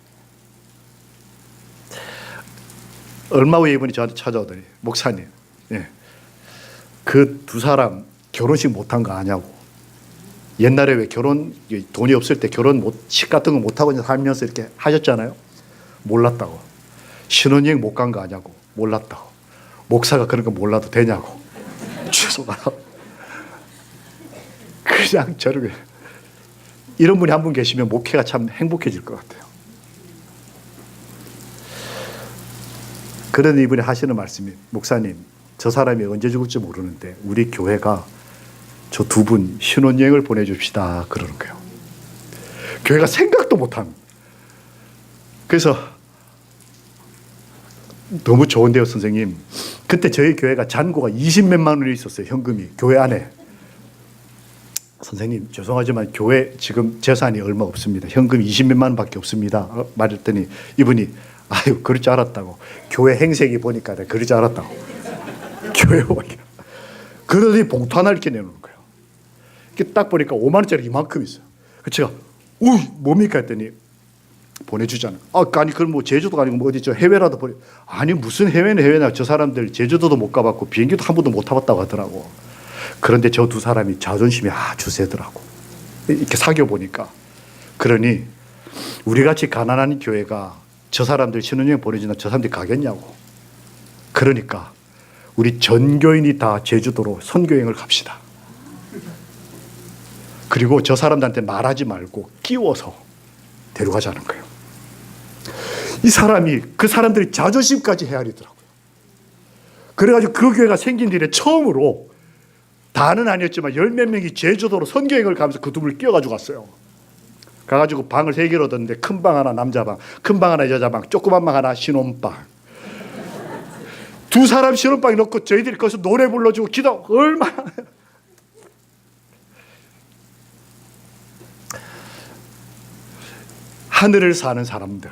얼마 후에 이분이 저한테 찾아오더니 목사님, 그 두 사람 결혼식 못한 거 아냐고. 옛날에 왜 돈이 없을 때 식 같은 거 못하고 살면서 이렇게 하셨잖아요. 몰랐다고. 신혼여행 못 간 거 아냐고. 몰랐다고. 목사가 그런 거 몰라도 되냐고. 죄송하다고. 그냥 저렇게. 이런 분이 한 분 계시면 목회가 참 행복해질 것 같아요. 그런 이분이 하시는 말씀이, 목사님, 저 사람이 언제 죽을지 모르는데 우리 교회가 저 두 분 신혼여행을 보내줍시다 그러는 거예요. 교회가 생각도 못한. 그래서 너무 좋은데요, 선생님. 그때 저희 교회가 잔고가 20몇만 원이 있었어요, 현금이 교회 안에. 선생님, 죄송하지만 교회 지금 재산이 얼마 없습니다. 현금 20몇만 원밖에 없습니다. 말했더니 이분이 아유, 그럴 줄 알았다고. 교회 행색이 보니까 내가 그럴 줄 알았다고. 교회 오니까. 그러더니 봉투 하나 이렇게 내놓는 거예요. 이렇게 딱 보니까 5만 원짜리 이만큼 있어요. 그래서 제가 뭡니까 했더니 보내주잖아요. 아니 그럼 뭐 제주도가 아니고 뭐 어디 저 해외라도 보내. 아니 무슨 해외냐. 저 사람들 제주도도 못 가봤고 비행기도 한 번도 못 타봤다고 하더라고. 그런데 저 두 사람이 자존심이 아주 세더라고. 이렇게 사귀어 보니까. 그러니 우리같이 가난한 교회가 저 사람들 신혼여행 보내주나 저 사람들이 가겠냐고. 그러니까 우리 전교인이 다 제주도로 선교여행을 갑시다. 그리고 저 사람들한테 말하지 말고 끼워서 데려가자는 거예요. 이 사람이 그 사람들의 자존심까지 헤아리더라고요. 그래가지고 그 교회가 생긴 뒤에 처음으로 다는 아니었지만 10몇 명이 제주도로 선교여행을 가면서 그 두 분을 끼워가지고 갔어요. 가가지고 방을 3개를 얻었는데 큰 방 하나 남자방, 큰 방 하나 여자방, 조그만 방 하나 신혼방. 두 사람 신혼방에 넣고 저희들이 거기서 노래 불러주고 기도 얼마나. 하늘을 사는 사람들.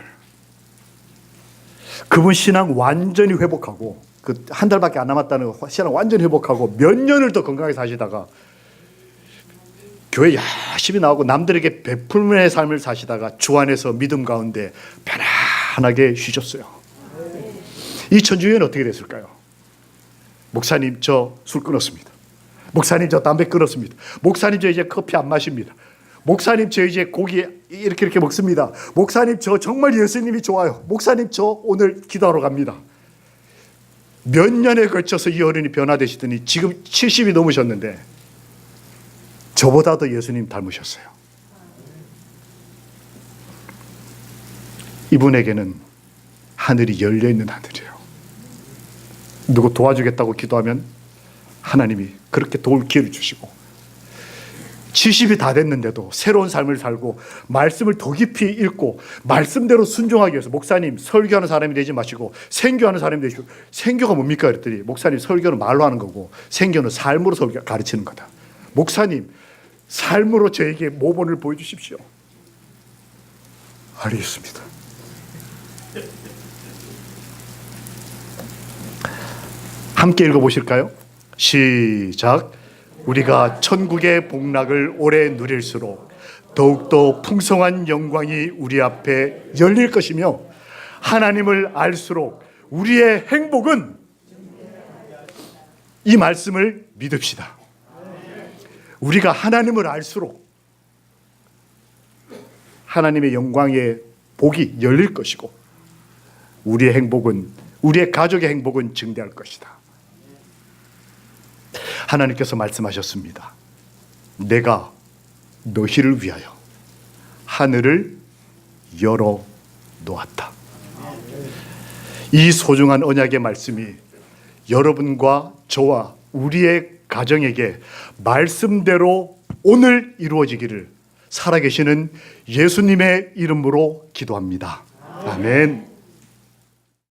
그분 신앙 완전히 회복하고 그 한 달밖에 안 남았다는 신앙 완전히 회복하고 몇 년을 더 건강하게 사시다가 교회 열심히 나오고 남들에게 베풀의 삶을 사시다가 주 안에서 믿음 가운데 편안하게 쉬셨어요. 이 천주교는 어떻게 됐을까요? 목사님 저 술 끊었습니다. 목사님 저 담배 끊었습니다. 목사님 저 이제 커피 안 마십니다. 목사님 저 이제 고기 이렇게 먹습니다. 목사님 저 정말 예수님이 좋아요. 목사님 저 오늘 기도하러 갑니다. 몇 년에 걸쳐서 이 어른이 변화되시더니 지금 70이 넘으셨는데 저보다도 예수님 닮으셨어요. 이분에게는 하늘이 열려있는 하늘이에요. 누구 도와주겠다고 기도하면 하나님이 그렇게 도울 기회를 주시고 70이 다 됐는데도 새로운 삶을 살고 말씀을 더 깊이 읽고 말씀대로 순종하기 위해서 목사님 설교하는 사람이 되지 마시고 생교하는 사람이 되시고 생교가 뭡니까? 그랬더니 목사님 설교는 말로 하는 거고 생교는 삶으로 가르치는 거다. 목사님 삶으로 저에게 모범을 보여주십시오. 알겠습니다. 함께 읽어보실까요? 시작. 우리가 천국의 복락을 오래 누릴수록 더욱더 풍성한 영광이 우리 앞에 열릴 것이며 하나님을 알수록 우리의 행복은, 이 말씀을 믿읍시다. 우리가 하나님을 알수록 하나님의 영광의 복이 열릴 것이고 우리의 행복은, 우리의 가족의 행복은 증대할 것이다. 하나님께서 말씀하셨습니다. 내가 너희를 위하여 하늘을 열어 놓았다. 이 소중한 언약의 말씀이 여러분과 저와 우리의 가정에게 말씀대로 오늘 이루어지기를 살아계시는 예수님의 이름으로 기도합니다. 아멘.